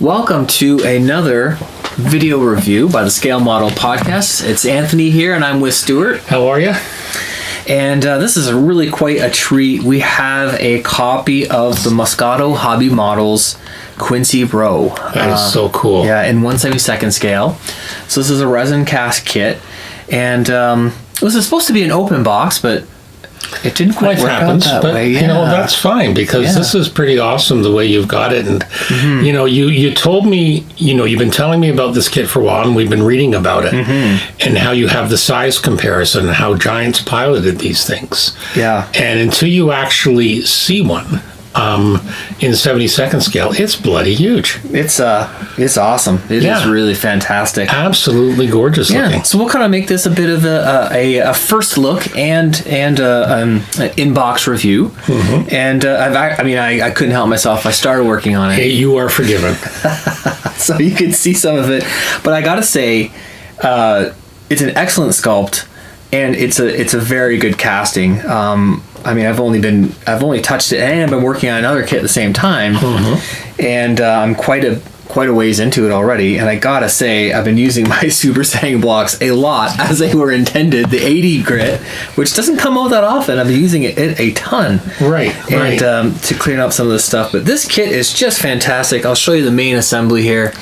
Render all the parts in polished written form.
Welcome to another video review by the Scale Model Podcast. It's Anthony here, and I'm with Stuart. How are you? And this is really quite a treat. We have a copy of the Moscato Hobby Models Quincy Row. That is so cool. Yeah, in 1/72 scale. So this is a resin cast kit, and it was supposed to be an open box, but it didn't quite work out that way. Yeah. You know, that's fine, because this is pretty awesome the way you've got it. And, you know, you told me, you've been telling me about this kit for a while, and we've been reading about it, and how you have the size comparison, and how Giants piloted these things. Yeah. And until you actually see one in 72nd scale, it's bloody huge. It's awesome. It is really fantastic. Absolutely gorgeous looking. So we'll kind of make this a bit of a first look and an inbox review. And I couldn't help myself. I started working on it. Hey, you are forgiven. So you can see some of it, but I gotta say, it's an excellent sculpt, and it's a very good casting. I've only touched it, and I've been working on another kit at the same time, and I'm quite a ways into it already. And I gotta say, I've been using my Super Sang blocks a lot as they were intended. The 80 grit, which doesn't come out that often, I've been using it a ton. Right. To clean up some of this stuff. But this kit is just fantastic. I'll show you the main assembly here.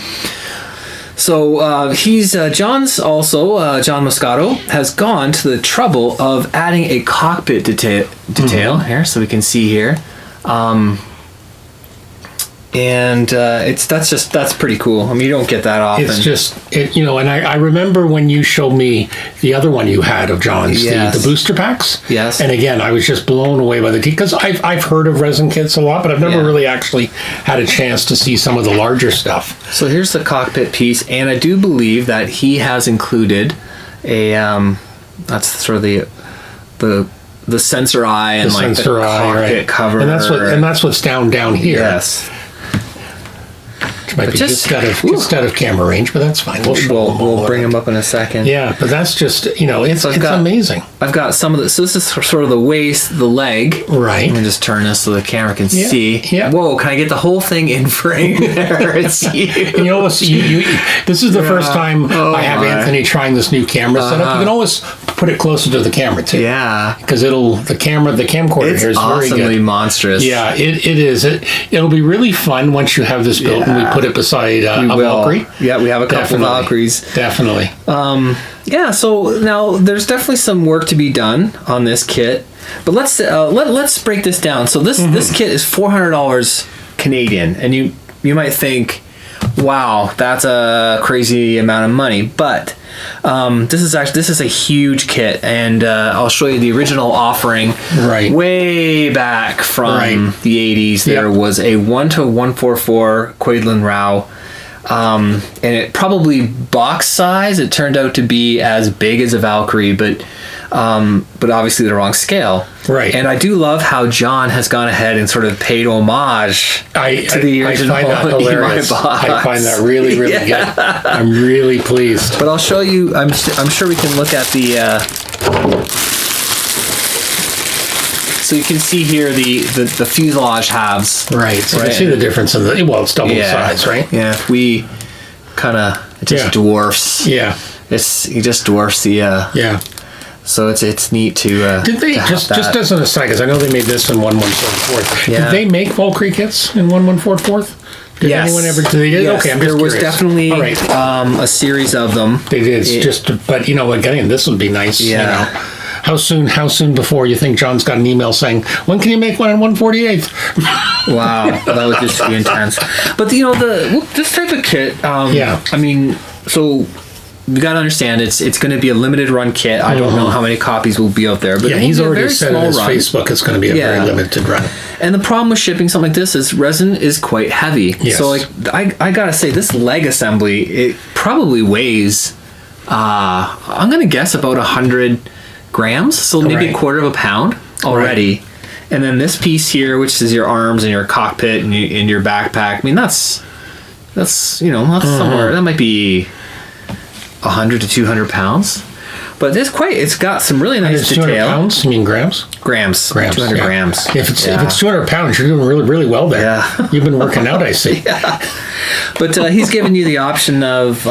So John Moscato has gone to the trouble of adding a cockpit detail here, so we can see here, that's pretty cool. I mean, you don't get that often. It's just, and I remember when you showed me the other one you had of John's, the booster packs. Yes. And again, I was just blown away by the because I've heard of resin kits a lot, but I've never really actually had a chance to see some of the larger stuff. So here's the cockpit piece, and I do believe that he has included a that's sort of the sensor eye and the cockpit cover, and that's what's down here. Yes. Might be just out of camera range, but that's fine. We'll bring them up in a second. Yeah, but that's just, it's amazing. I've got some of the, so this is sort of the waist, the leg. Right. Let me just turn this so the camera can see. Yeah. Whoa, can I get the whole thing in frame there? It's huge. This is the first time I have Anthony trying this new camera setup. You can always put it closer to the camera too. Yeah. Because the camcorder here is very good. It's awesomely monstrous. Yeah, it is. It'll be really fun once you have this built and we put it beside a Valkyrie. Yeah, we have a couple of Valkyries. Definitely. So now there's definitely some work to be done on this kit, but let's break this down. So this kit is $400 Canadian, and you might think, wow, that's a crazy amount of money, but this is a huge kit, and I'll show you the original offering. Right. Way back from the 80s, there was a 1:144 Quedlin Row, and it probably box size. It turned out to be as big as a Valkyrie, but obviously the wrong scale. Right. And I do love how John has gone ahead and sort of paid homage to the original. I find that hilarious. I find that really, really good. I'm really pleased. But I'll show you. I'm sure we can look at the. So you can see here the fuselage halves. Right. So you can see the difference in it's double the size, right? Yeah. If we kind of dwarfs. Yeah. He just dwarfs the. So it's neat to. Did they just as an aside? Because I know they made this in 1/144. Yeah. Did they make Valkyrie kits in 1/144? Did anyone ever? They did. Yes. Okay, I'm just curious. There was definitely a series of them. They did. But again, this would be nice. Yeah. How soon before you think John's got an email saying, when can you make one in 1/48? Wow, that would just be intense. But this type of kit. So. You got to understand, it's going to be a limited run kit. I don't know how many copies will be out there, but he's already said on his Facebook it's going to be a very limited run. And the problem with shipping something like this is resin is quite heavy. Yes. So I got to say, this leg assembly, it probably weighs I'm going to guess about 100 grams, so maybe a quarter of a pound already. Right. And then this piece here, which is your arms and your cockpit and your backpack, I mean that's somewhere, that might be 100 to 200 pounds, but it's got some really nice detail. 200 pounds? You mean grams? Grams. 200 grams. If it's 200 pounds, you're doing really, really well there. Yeah. You've been working out, I see. Yeah. But he's given you the option of,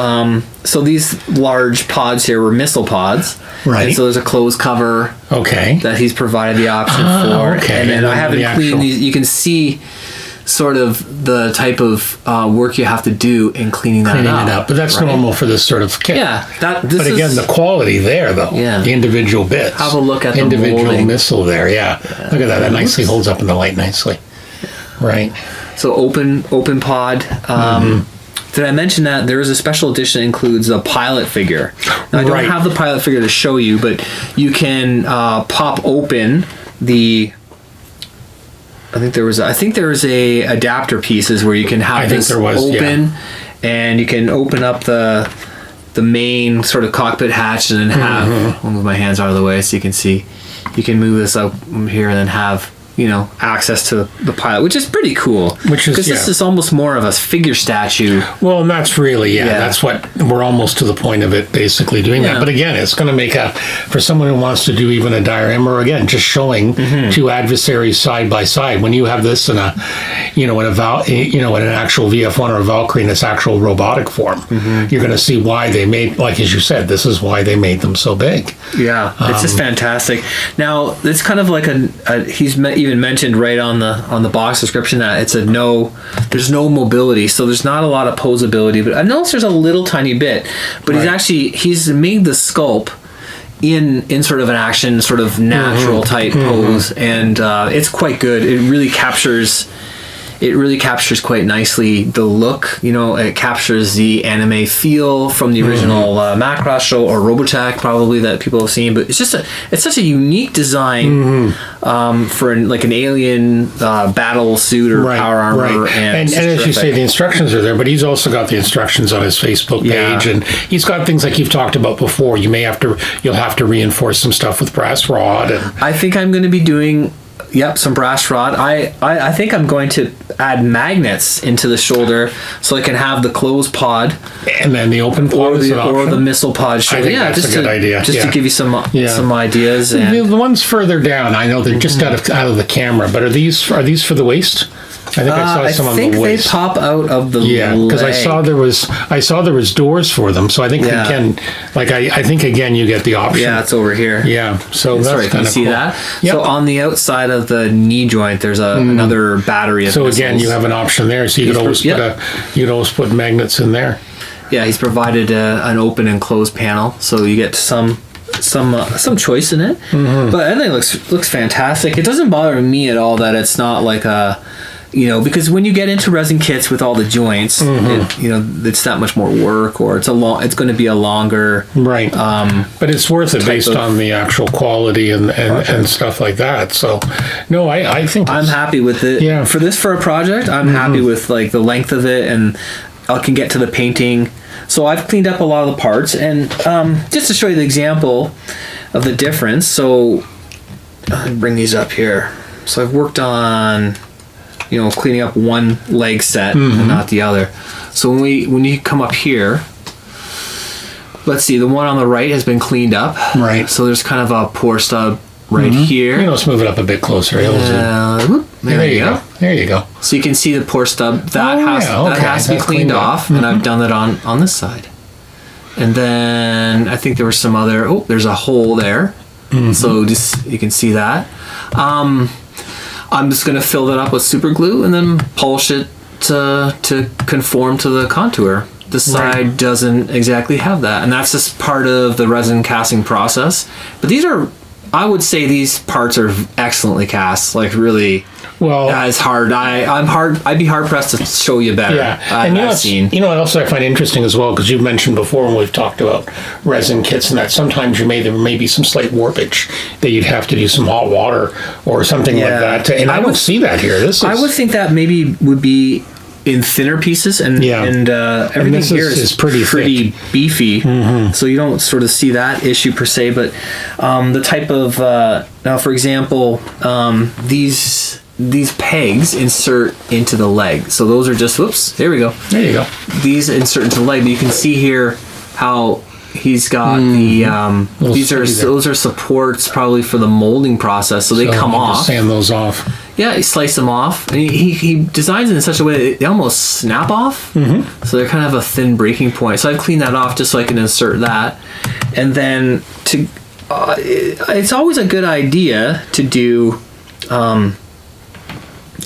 so these large pods here were missile pods. Right. And so there's a closed cover that he's provided the option for. Okay. And then I haven't cleaned these. You can see sort of the type of work you have to do in cleaning it up. But that's normal for this sort of kit. Yeah. But again, the quality there, though. Yeah. The individual bits. Have a look at the individual molding. missile there, yeah. Look at that. That nicely holds up in the light nicely. Right. So open pod. Did I mention that there is a special edition that includes a pilot figure? Now, I don't have the pilot figure to show you, but you can pop open the... I think there was a adapter pieces where you can have this open, and you can open up the main sort of cockpit hatch and then have... I'll move my hands out of the way so you can see. You can move this up here and then have... access to the pilot, which is pretty cool. Because this is almost more of a figure statue. Well, and that's really, that's what we're almost to the point of it, basically doing that. But again, it's going to make for someone who wants to do even a diorama, or again, just showing two adversaries side by side. When you have this in an actual VF1 or a Valkyrie in its actual robotic form, you're going to see why they made, like as you said, this is why they made them so big. Yeah, it's just fantastic. Now, it's kind of like he's even mentioned right on the box description that it's there's no mobility, so there's not a lot of posability, but I noticed there's a little tiny bit, but he's made the sculpt in sort of an action, sort of natural type pose, and it's quite good. It really captures quite nicely the look. It captures the anime feel from the original Macross show, or Robotech probably, that people have seen. But it's such a unique design for an alien battle suit or power armor. And as you say, the instructions are there, but he's also got the instructions on his Facebook page, and he's got things like you've talked about before. You'll have to reinforce some stuff with brass rod. And I think I'm going to be doing... some brass rod. I think I'm going to add magnets into the shoulder so I can have the closed pod, and then the open pod, or the missile pod shoulder. I think that's a good idea. Just to give you some ideas. And the ones further down, I know they're just out of the camera, but are these for the waist? I think I saw some on the waist. I think they pop out of the leg. Because I saw there was doors for them, so I think we can. I think again you get the option. Yeah, it's over here. Yeah, so that's kind of cool. You see that? Yep. So on the outside of the knee joint, there's another battery of missiles. Again, you have an option there, so you could always put magnets in there. Yeah, he's provided an open and closed panel, so you get some choice in it. But I think it looks fantastic. It doesn't bother me at all that it's not like a... because when you get into resin kits with all the joints, it's that much more work, or it's going to be a longer, right? But it's worth it based on the actual quality and stuff like that. So, no, I think I'm happy with it. Yeah. For a project, I'm happy with the length of it, and I can get to the painting. So I've cleaned up a lot of the parts, and just to show you the example of the difference. So I'll bring these up here. So I've worked on... cleaning up one leg set and not the other. So when you come up here, let's see, the one on the right has been cleaned up. Right. So there's kind of a pour stub right here. Let's move it up a bit closer. There you go. There you go. So you can see the pour stub. That has to be cleaned off, and I've done that on this side. And then I think there was some other... there's a hole there. So just you can see that. I'm just going to fill that up with super glue and then polish it to conform to the contour. The side doesn't exactly have that, and that's just part of the resin casting process. But I would say these parts are excellently cast, really. Well, it's hard. I'd be hard pressed to show you better. Yeah, and what else I find interesting as well, because you've mentioned before when we've talked about resin kits, and that sometimes there may be some slight warpage that you'd have to do some hot water or something like that. And I don't see that here. I would think that maybe would be in thinner pieces, and everything here is pretty beefy, so you don't sort of see that issue per se. But the type of now, for example, these pegs insert into the leg. So those are just, there we go. There you go. These insert into the leg, but you can see here how he's got those are supports probably for the molding process, so they come off. Sand those off. Yeah, he sliced them off. And he designs it in such a way that they almost snap off. Mm-hmm. So they're kind of a thin breaking point. So I've cleaned that off just so I can insert that. And then it's always a good idea to do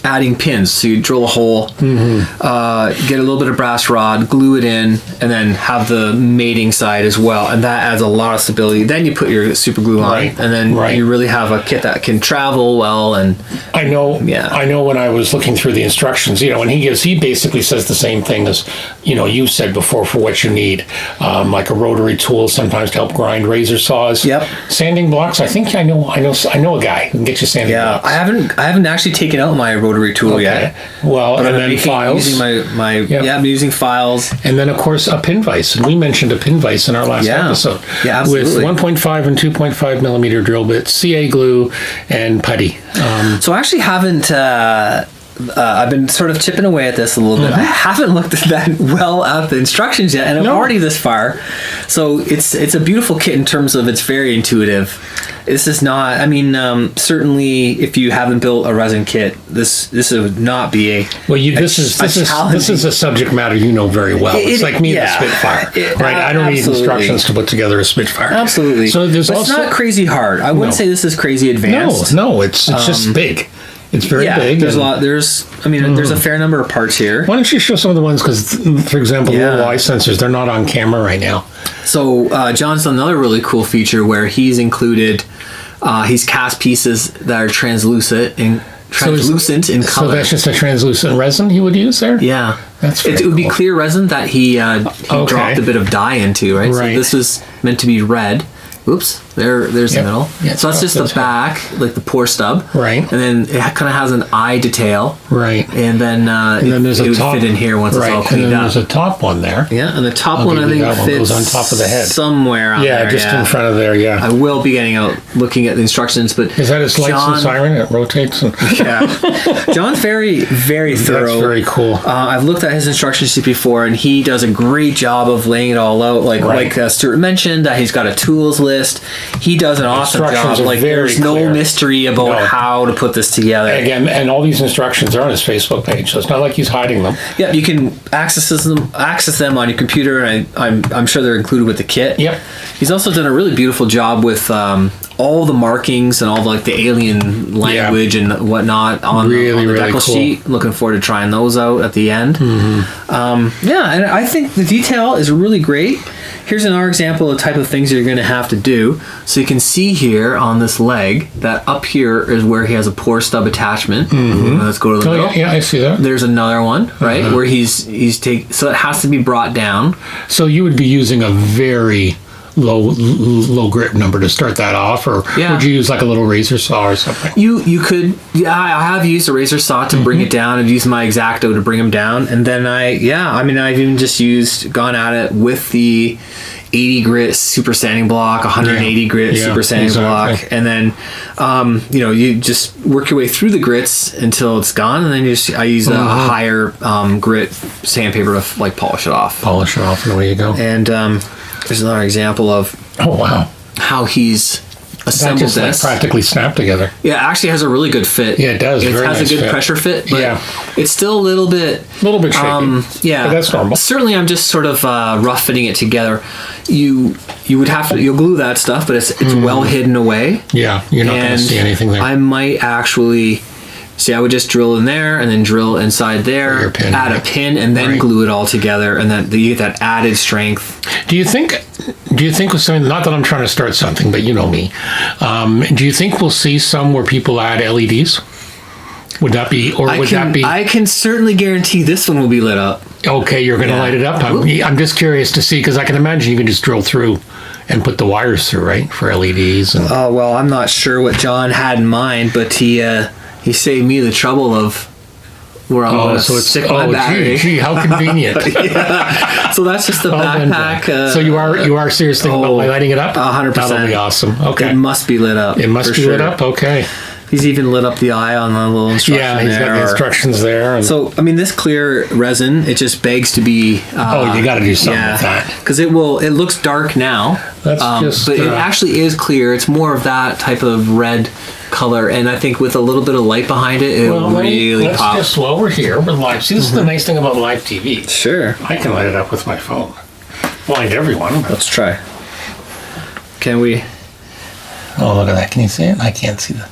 adding pins. So you drill a hole, get a little bit of brass rod, glue it in, and then have the mating side as well. And that adds a lot of stability. Then you put your super glue on, and then you really have a kit that can travel well. And I know when I was looking through the instructions, when he basically says the same thing as, you said before for what you need, like a rotary tool sometimes to help grind razor saws. Yep. Sanding blocks. I think I know a guy who can get you sanding blocks. I haven't actually taken out my rotary tool yet. Well, and then files. I'm using files. And then, of course, a pin vise. And we mentioned a pin vise in our last episode. Yeah, absolutely. With 1.5 and 2.5 millimeter drill bits, CA glue, and putty. So I actually haven't... I've been sort of chipping away at this a little bit. I haven't looked at that well at the instructions yet, and I'm already this far. So it's a beautiful kit in terms of it's very intuitive. This is not. Certainly, if you haven't built a resin kit, this would not be a. Well, this is a subject matter you know very well. It's like me and the Spitfire, right? I don't need instructions to put together a Spitfire. Absolutely. So it's not crazy hard. I wouldn't say this is crazy advanced. No, it's just big. It's very big. There's a lot. There's a fair number of parts here. Why don't you show some of the ones? Because, for example, the little eye sensors, they're not on camera right now. So John's done another really cool feature where he's included, he's cast pieces that are translucent in color. So that's just a translucent resin he would use there? Yeah. It would be clear resin that he dropped a bit of dye into, right? So this was meant to be red. Oops, there's the middle. Yeah, so that's just the back, like the pour stub. Right. And then it kind of has an eye detail. Right. And then there's a top, would fit in here once it's all cleaned up. And then up. there's a top one there. Yeah, and the top one I think fits on top of the head. Somewhere on there. Just in front of there, I will be getting out, looking at the instructions, but... Is that his lights and siren? It rotates? John's very, very thorough. That's very cool. I've looked at his instruction sheet before, and he does a great job of laying it all out. Like Stuart mentioned, that he's got a tools list. He does an awesome job. There's no mystery about how to put this together. Again, and all these instructions are on his Facebook page, so it's not like he's hiding them. Yeah, you can access them on your computer, and I'm sure they're included with the kit. Yep. He's also done a really beautiful job with all the markings and all the alien language and whatnot on the decal sheet. Looking forward to trying those out at the end. Mm-hmm. And I think the detail is really great. Here's another example of the type of things you're going to have to do. So you can see here on this leg that up here is where he has a pour stub attachment. Mm-hmm. Let's go to the middle. Yeah, I see that. There's another one, right, where so it has to be brought down. So you would be using a very low grip number to start that off, or would you use like a little razor saw or something? You could. I have used a razor saw to bring it down, and used my X-Acto to bring them down, and then I've even just gone at it with the 80 grit super sanding block, 180 grit super sanding block, and then you just work your way through the grits until it's gone, and then I use a higher grit sandpaper to polish it off. And away you go. And there's another example of how he's assembled this. Practically snapped together. Yeah, it actually has a really good fit. Yeah, it does. It has a good pressure fit, but it's still a little bit shaky. But that's normal. Certainly, I'm just sort of rough fitting it together. You'll glue that stuff, but it's well hidden away. Yeah, you're not going to see anything there. I might actually. See, I would just drill in there and then drill inside there, add a pin, and then glue it all together, and then you get that added strength. Do you think with something, not that I'm trying to start something, but you know me, do you think we'll see some where people add LEDs? Would that be? I can certainly guarantee this one will be lit up. Okay, you're going to light it up? I'm just curious to see, because I can imagine you can just drill through and put the wires through, right, for LEDs. Well, I'm not sure what John had in mind, but he saved me the trouble of where I'm going to stick my battery. Gee, how convenient. So that's just the backpack. So you are serious thinking about lighting it up? 100%. That'll be awesome. Okay. It must be lit up. It must be lit up? Okay. He's even lit up the eye on the little instruction there. Yeah, he's got the instructions there. So, this clear resin, it just begs to be... you got to do something with that. Because it looks dark now. But it actually is clear. It's more of that type of red color, and I think with a little bit of light behind it, it'll really pop. Just while we're here, we're live. See, this is the nice thing about live TV. Sure. I can light it up with my phone. Blind everyone. Let's try. Can we? Oh, look at that. Can you see it? I can't see the...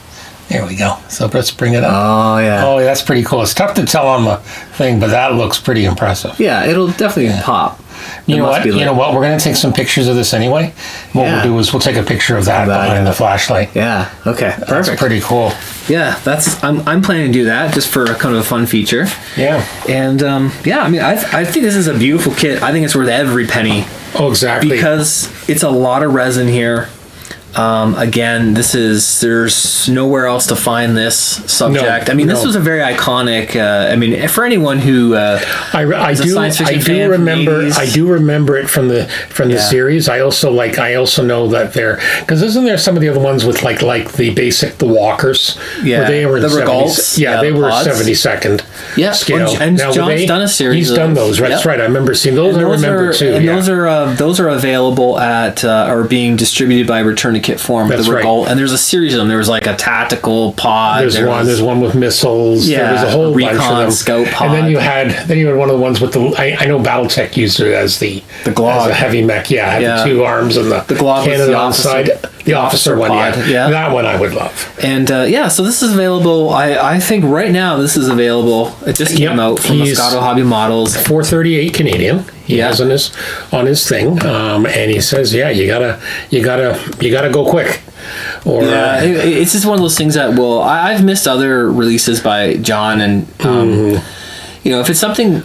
There we go. So let's bring it up. Oh, yeah. Oh, that's pretty cool. It's tough to tell on the thing, but that looks pretty impressive. Yeah, it'll definitely pop. You know what? We're going to take some pictures of this anyway. What we'll do is we'll take a picture of that behind the flashlight. Yeah. Okay. Perfect. That's pretty cool. Yeah, I'm planning to do that just for kind of a fun feature. Yeah. And I mean, I think this is a beautiful kit. I think it's worth every penny. Oh, exactly. Because it's a lot of resin here. Again, there's nowhere else to find this subject. I mean, this was a very iconic. I mean, for anyone who I do remember it from the series. I also know that because isn't there some of the other ones with like the walkers? Yeah, where they were the 70, Regalts. they were pods. 72nd scale. And now, John's done a series. He's done those. Right? That's right. I remember seeing those. I remember too. And those are available at or being distributed by Return to Kit form. That's right. And there's a series of them. There was like a tactical pod. There's one with missiles. Yeah, there was a whole bunch of them. Scout pod. And then you had one of the ones with the. I know BattleTech used it as the Glog, as a heavy mech. Yeah, had the two arms and the Glog cannon on the side. The officer one, pod. Yeah, that one I would love. And so this is available. I think right now this is available. It just came out from Moscato Hobby Models. $438 Canadian. He has on his thing, and he says, you gotta go quick. Or it's just one of those things that I've missed other releases by John, and if it's something.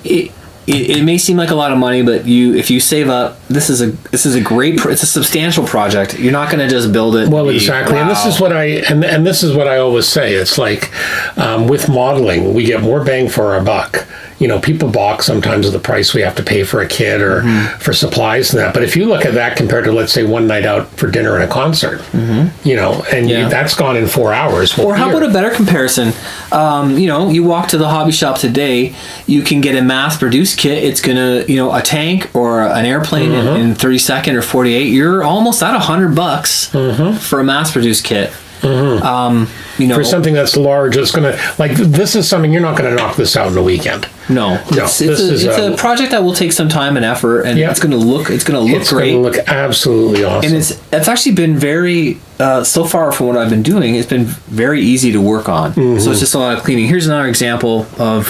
It may seem like a lot of money, but if you save up, this is a great. It's a substantial project. You're not going to just build it. Well, exactly, wow. And this is what I always say. It's like with modeling, we get more bang for our buck. People balk sometimes of the price we have to pay for a kit or for supplies and that. But if you look at that compared to, let's say, one night out for dinner and a concert, that's gone in 4 hours. Or how about a better comparison? You walk to the hobby shop today, you can get a mass-produced kit. It's gonna, a tank or an airplane in 32nd or 48. You're almost at $100 for a mass-produced kit. For something that's large, it's gonna this is something you're not gonna knock this out in a weekend. No, it's a project that will take some time and effort, and it's gonna look great. It's gonna look absolutely awesome. And it's actually been very so far from what I've been doing. It's been very easy to work on. So it's just a lot of cleaning. Here's another example of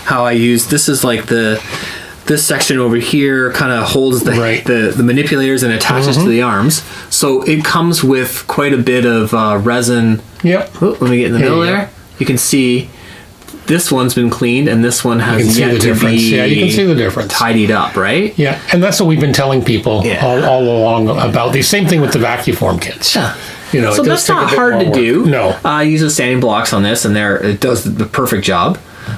how I use. This is like this section over here kind of holds the manipulators and attaches to the arms. So it comes with quite a bit of resin. Yep. Let me get in the middle there. You can see this one's been cleaned and this one has yet to be you can see the difference. Tidied up, right? Yeah, and that's what we've been telling people all along about the same thing with the vacuform kits. Yeah. So that's not hard to do. No. I use the standing blocks on this, and it does the perfect job.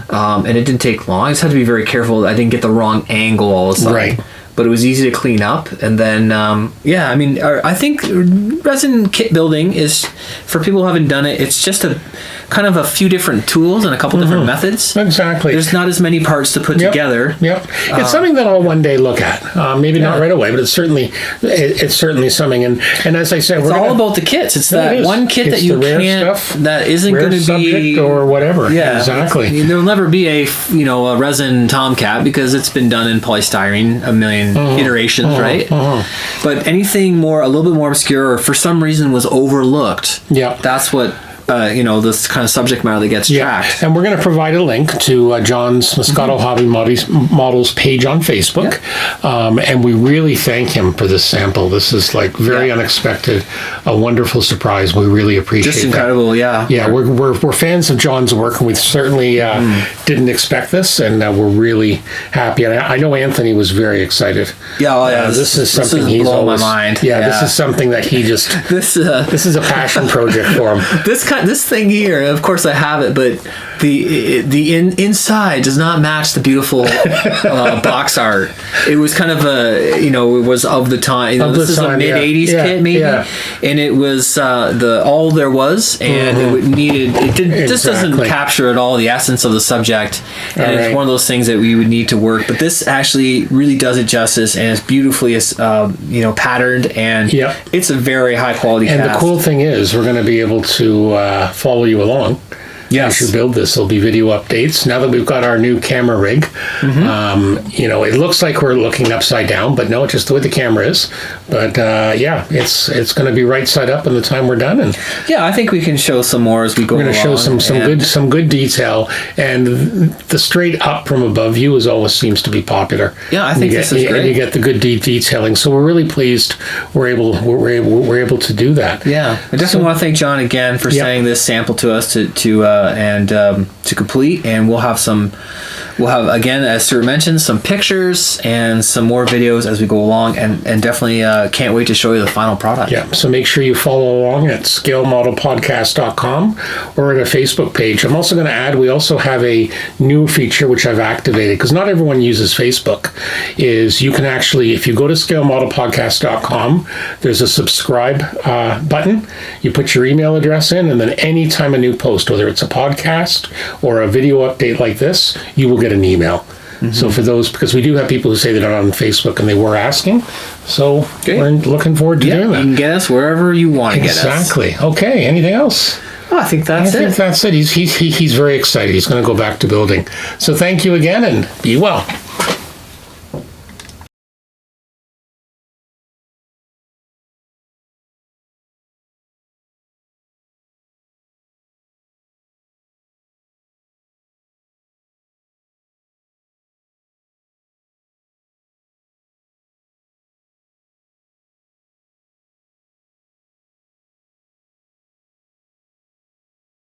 And it didn't take long. I just had to be very careful that I didn't get the wrong angle all of a sudden. Right. But it was easy to clean up. And then, I think resin kit building is, for people who haven't done it, it's just a kind of a few different tools and a couple different methods. Exactly. There's not as many parts to put together. Yep. It's something that I'll one day look at. Maybe not right away, but it's certainly something. And as I said, it's all about the kits. It's that one kit that you can't, that isn't going to be or whatever. Yeah, exactly. There'll never be a resin Tomcat because it's been done in polystyrene a million iterations, right? But anything a little bit more obscure, or for some reason was overlooked. Yeah, that's what. This kind of subject matter that gets tracked. And we're going to provide a link to John's Moscato Hobby Models page on Facebook. And we really thank him for this sample. This is very unexpected, a wonderful surprise. We really appreciate it. Just incredible, that. Yeah, we're fans of John's work, and we certainly didn't expect this, and we're really happy. And I know Anthony was very excited. Yeah, this is something he's blowing my mind. Yeah, this is something that he just... This is a passion project for him. This thing here, of course I have it, but inside does not match the beautiful box art. It was kind of it was of the time. This is a mid '80s kit, maybe, and it was all there was, and it just doesn't capture at all the essence of the subject, and it's one of those things that we would need to work. But this actually really does it justice, and it's beautifully patterned, and it's a very high quality. And the cool thing is, we're going to be able to follow you along. Yes. As you build this, there'll be video updates. Now that we've got our new camera rig, it looks like we're looking upside down, but no, it's just the way the camera is. But it's going to be right side up in the time we're done. And I think we can show some more as we go along. We're going to show some good detail, and the straight up from above view always seems to be popular. Yeah, I think this is great. And you get the good detailing, so we're really pleased we're able to do that. Yeah, I definitely want to thank John again for sending this sample to us to complete, and we'll have again, as Stuart mentioned, some pictures and some more videos as we go along, and definitely can't wait to show you the final product. Yeah, so make sure you follow along at scalemodelpodcast.com or at a Facebook page. I'm also going to add, we also have a new feature which I've activated, because not everyone uses Facebook, is you can actually, if you go to scalemodelpodcast.com, there's a subscribe button. You put your email address in, and then anytime a new post, whether it's a podcast or a video update like this, you will get an email. So for those, because we do have people who say they're not on Facebook and they were asking, so we're looking forward to doing that. You can get us wherever you want to get us. Exactly. Okay, anything else? Oh, I think that's it. He's very excited. He's going to go back to building. So thank you again, and be well.